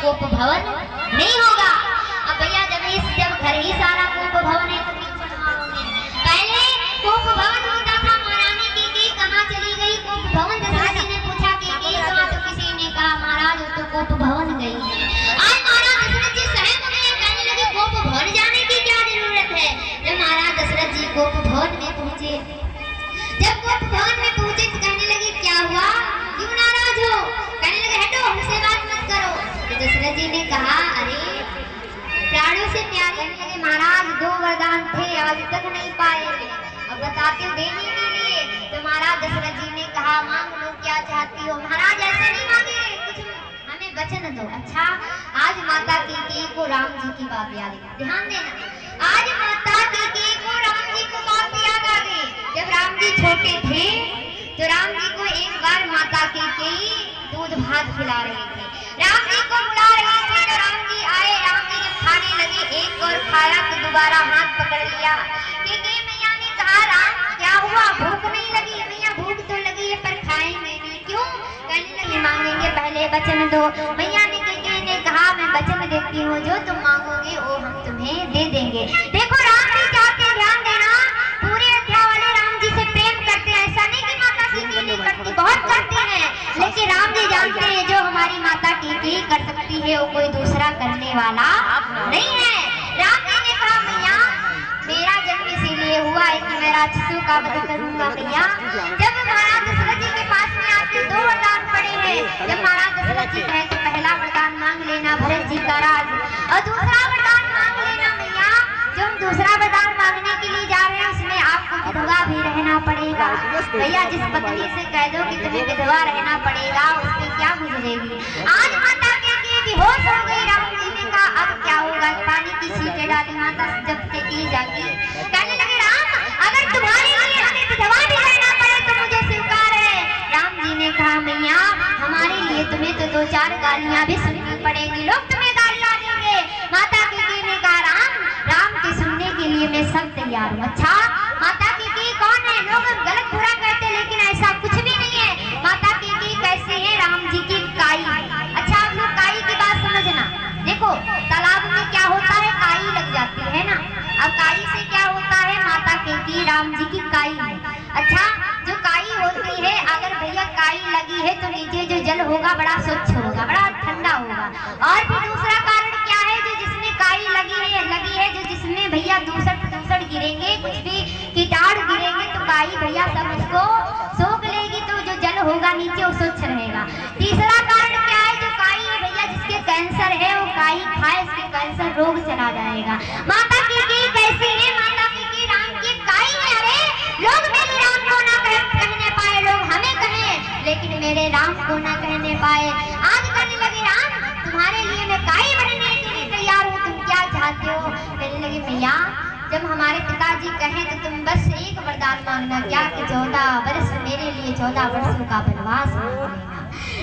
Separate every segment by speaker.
Speaker 1: कोप भवन नहीं होगा। अब भैया जब घर ही सारा कोप भवन है तो क्यों बनवाओगे? पहले कोप भवन होता था। महारानी की कहाँ चली गई कोप भवन? दशरथ जी ने पूछा कि कहाँ, तो किसी ने कहा महाराज वो तो कोप भवन गई है। आज महाराज दशरथ जी सहम गए, कहने लगे कोप भवन जाने की क्या जरूरत है? जब महाराज दशरथ जी कोप भवन में पहुंचे, जब कोप भवन में पहुंचे तो कहने लगे क्या हुआ, क्यों नाराज हो? कहने लगे हटो, हमसे बात मत करो। तो दशरथ जी ने कहा अरे प्राणों से प्यारे लगे महाराज, 2 वरदान थे आज तक नहीं पाए, अब बताते हो देने के लिए। तो महाराज दशरथ जी ने कहा मांग लो क्या चाहती हो। महाराज ऐसे नहीं मांगे, कुछ हमें वचन दो। अच्छा, आज माता कैकेयी को राम जी की बात याद है, ध्यान देना। आज माता कैकेयी को राम जी को बात याद आ गई। जब राम जी छोटे थे तो राम जी को एक बार माता कैकेयी दूध भात खिला रही थी, राम जी को बुला रही थी। तो राम जी आए, राम जी जब खाने लगे, एक और खाया तो दोबारा हाथ पकड़ लिया। कैकेयी मैया ने कहा राम क्या हुआ, भूख नहीं लगी? मैया भूख तो लगी है पर खाएंगे नहीं, क्यों? कहने लगे मांगेंगे, पहले वचन दो। मैया ने कैकेयी ने कहा मैं वचन देती हूँ, जो तुम मांगोगे वो हम तुम्हें दे देंगे। देखो राम जी चाहते, ध्यान देना, पूरे अयोध्या वाले राम जी से प्रेम करते हैं, ऐसा नहीं कि माता कैकेयी नहीं करती, बहुत करते हैं, लेकिन राम जी जानते हैं जो हमारी माता कैकेयी कर सकती है वो कोई दूसरा करने वाला नहीं है। राम जी ने कहा मैया मेरा जन्म इसीलिए हुआ है कि मैं राक्षसों का वध करूंगा। मैया जब महाराज दशरथ जी के पास में आते 2 वरदान पड़े हैं। जब महाराज दशरथ जी कहे तो पहला वरदान मांग लेना भरत जी का राज, और दूसरा वरदान मांग लेना मैया जो हम दूसरा वरदान मांगने के लिए जा रहे हैं उसमें आपको विधवा भी रहना पड़ेगा। भैया जिस पत्नी से कह दो कि तुम्हें विधवा रहना पड़ेगा उससे क्या गुजरेगी। आज माता कैकेयी बेहोश हो गई। राम जी ने कहा अब क्या होगा? पानी की छींटे डाली माता जब कैकेयी जागी, कहने लगे राम अगर तुम्हारे लिए हमें विधवा भी रहना पड़े तो मुझे स्वीकार है। राम जी ने कहा मैया हमारे लिए तुम्हें तो 2-4 गालियां भी सुननी पड़ेगी, लोग तुम्हें गालियां देंगे। माता कैकेयी ने कहा राम के सुनने के लिए मैं सब तैयार हूँ। अच्छा माता कैकेयी कौन है? लोग गलत बुरा कहते लेकिन ऐसा कुछ भी नहीं है। माता कैकेयी कैसे है? राम जी की काई। अच्छा आप लोग काई की बात समझना, देखो तालाब में क्या होता है, काई लग जाती है ना। अब काई से क्या होता है? माता कैकेयी राम जी की काई है। अच्छा जो काई होती है, अगर भैया काई लगी है तो नीचे जो जल होगा बड़ा स्वच्छ होगा, बड़ा ठंडा होगा। और भी दूसरा कारण क्या है, जो जिसमें काई लगी है जो जिसमें भैया दूसर गिरेंगे, कुछ भी कीटाणु गिरेंगे तो काई भैया सब उसको सोख लेगी, तो जो जल होगा नीचे वो स्वच्छ रहेगा। तीसरा कारण क्या है, जो काई है भैया जिसके कैंसर है वो काई खाए उसके कैंसर रोग चला जाएगा। माता कैकेयी कैसी है? माता कैकेयी राम की काई है। अरे लोग मेरे राम को ना कहने पाए, लोग हमें कहें लेकिन मेरे राम को ना कहने पाए। आज कहने लगे राम तुम्हारे लिए मैं काई बनने के लिए तैयार हूँ, तुम क्या चाहते हो? कहने लगे मैया जब हमारे पिताजी कहें तो तुम बस एक वरदान मांगना, क्या कि 14 वर्ष मेरे लिए 14 वर्षों का वनवास मांग लेना।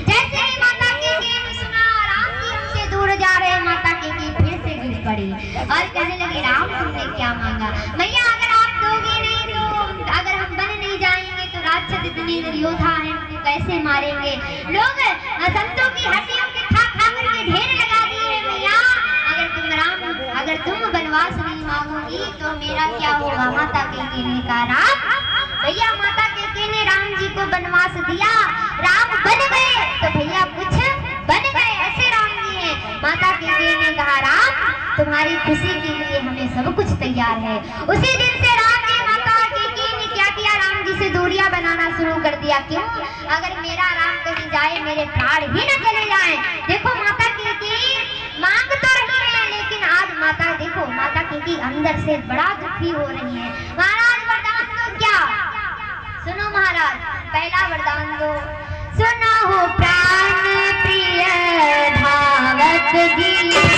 Speaker 1: जैसे ही माता कैकेयी ने सुना राम जी हमसे दूर जा रहे हैं, माता कैकेयी फिर से गिर पड़ी और कहने लगी राम तुमने क्या मांगा? मैया अगर आप दोगे नहीं तो अगर हम बन नहीं जाएंगे तो राक्षस इतने योद्धा हैं उनको कैसे मारेंगे? लोग संतों की हड्डियों के खा करके ढेर लगा दिए। मैया अगर तुम वनवास नहीं मांगोगी तो मेरा क्या होगा? माता कैकेयी ने कहा राम भैया माता कैकेयी ने राम जी को वनवास दिया, राम बन गए तो भैया कुछ बन गए, ऐसे राम जी हैं। माता कैकेयी ने कहा राम तुम्हारी खुशी के लिए हमें सब कुछ तैयार है। उसी दिन से राम जी माता कैकेयी ने क्या किया? राम जी से दूरियां बनाना शुरू कर दिया। क्यों? अगर मेरा राम कहीं जाए मेरे प्राण ही न चले जाए। देखो माता कैकेयी मांग तो रही है लेकिन आज माता देखो माता कैकेयी अंदर से बड़ा दुखी हो रही है। महाराज वरदान दो क्या? सुनो महाराज पहला वरदान दो, सुना हो प्राण प्रिय धावक गीत।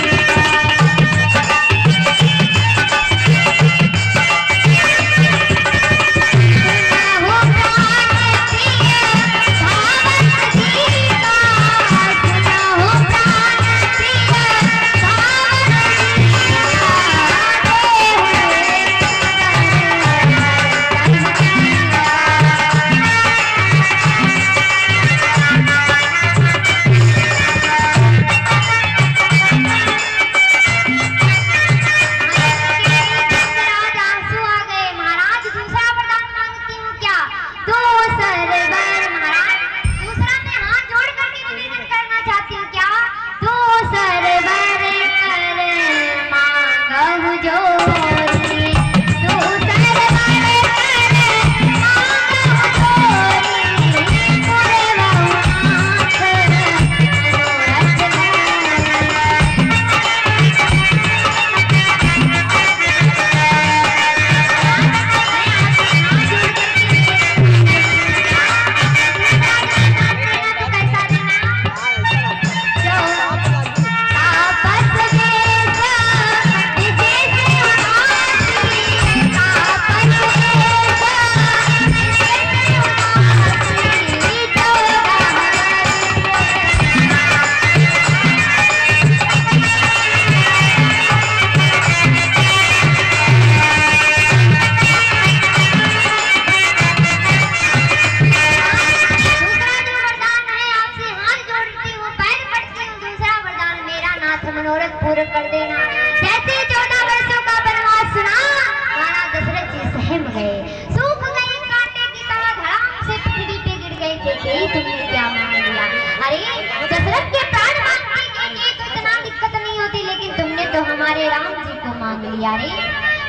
Speaker 1: लिया रे?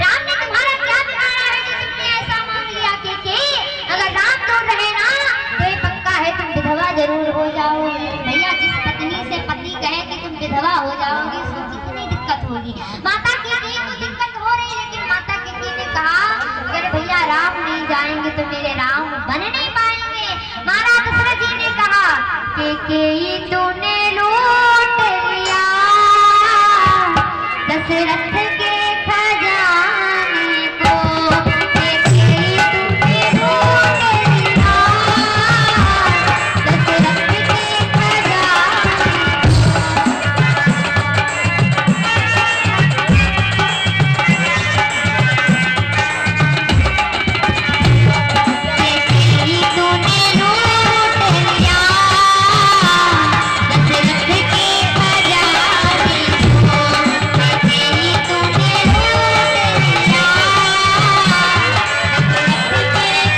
Speaker 1: राम ने तुम्हारा क्या बिगाड़ा है जो तुमने ऐसा मांग लिया के? अगर राम तो रहे ना तो ये पक्का है तुम विधवा जरूर हो जाओगी। भैया जिस पत्नी से पति कहे कि तुम विधवा हो जाओगी उसको कितनी दिक्कत होगी। माता की को दिक्कत हो रही, लेकिन माता की ने कहा अगर भैया राम नहीं जाएंगे तो मेरे राम बन नहीं पाएंगे। महाराज दशरथ जी ने कहा कि तूने लूट लिया दशरथ के खजाने को, तूने लूट लिया दशरथ के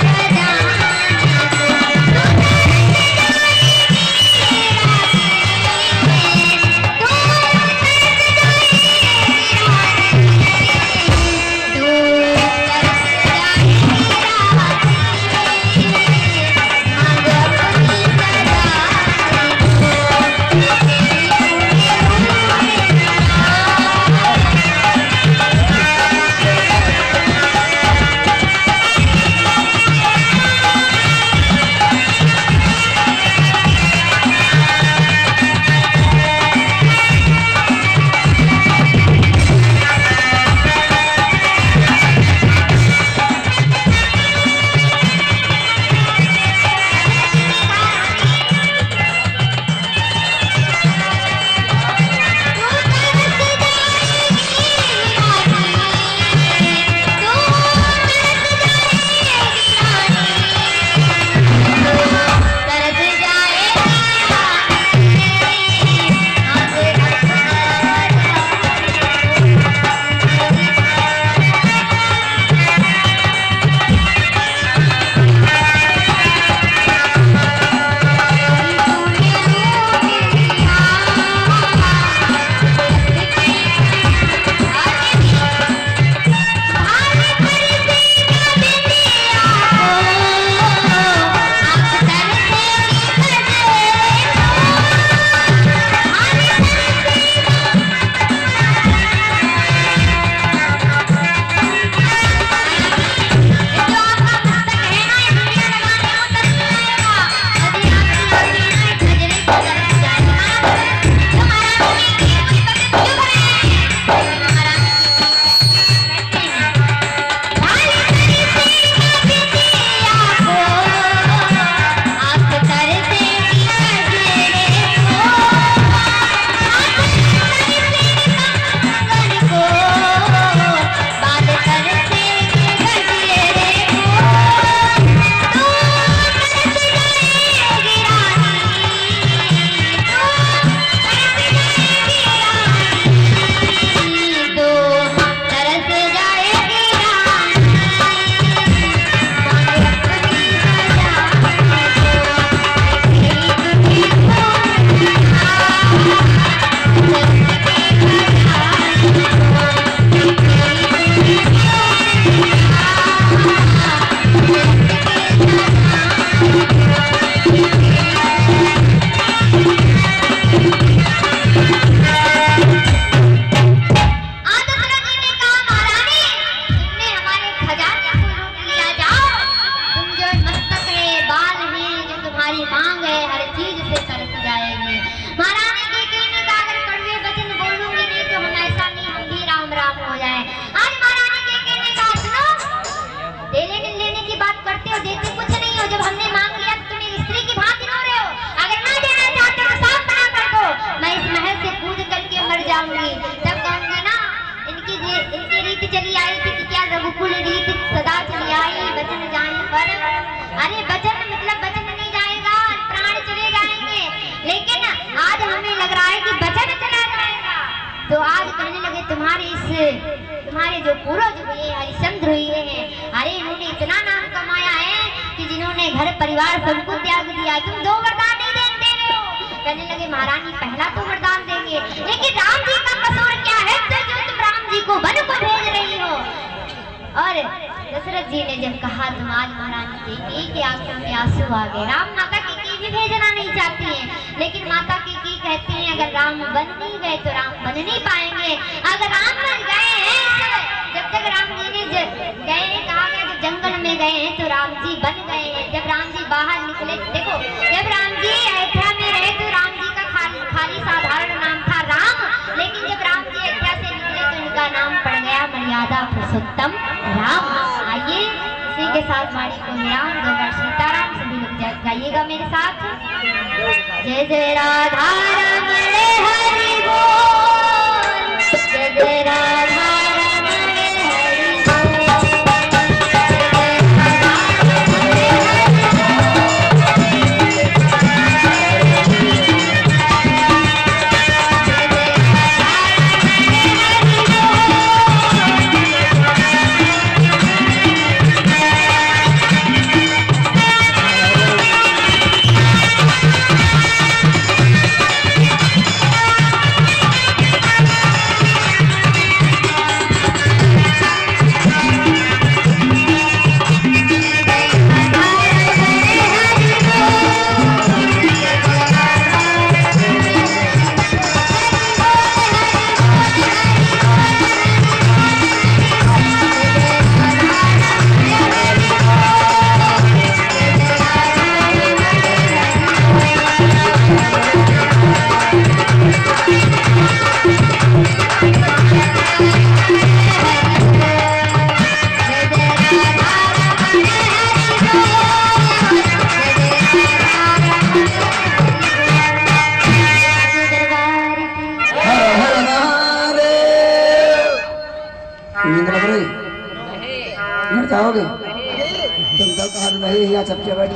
Speaker 1: खजाने तो आज कहने लगे तुम्हारे जो पूर्वज हुए हरिश्चंद्र हुए हैं, अरे इन्होंने इतना नाम कमाया है कि जिन्होंने घर परिवार सबको त्याग दिया, तुम दो वरदान नहीं दे रहे हो। कहने लगे महारानी पहला तो वरदान देंगे, लेकिन राम जी का कसूर क्या है जो तुम राम जी जी को वन को भेज रही हो। और दशरथ जी ने जब कहा तुम आज महारानी की आंखों में आंसू आ गए। राम माता की भी भेजना नहीं चाहती हैं, लेकिन माता की कहती हैं अगर राम बन नहीं गए तो राम बन नहीं पाएंगे। अगर राम बन गए हैं, जब तक राम जी ने गए हैं, कहा गया जब जंगल में गए हैं तो राम जी बन गए हैं। जब राम जी बाहर निकले, देखो जब राम जी अयोध्या में रहे तो राम जी का खाली साधारण नाम था राम, लेकिन जब राम जी अयोध्या से निकले तो इनका नाम पड़ गया मर्यादा पुरुषोत्तम राम। आइए इसी के साथ वाणी को विराम दूंगा। सीताराम सभी लोग जाइएगा मेरे साथ। जय जय राधा रमण हरि बोल, जय जय राधा जाओगे तुम तो कहा नहीं यहाँ सबके बैठ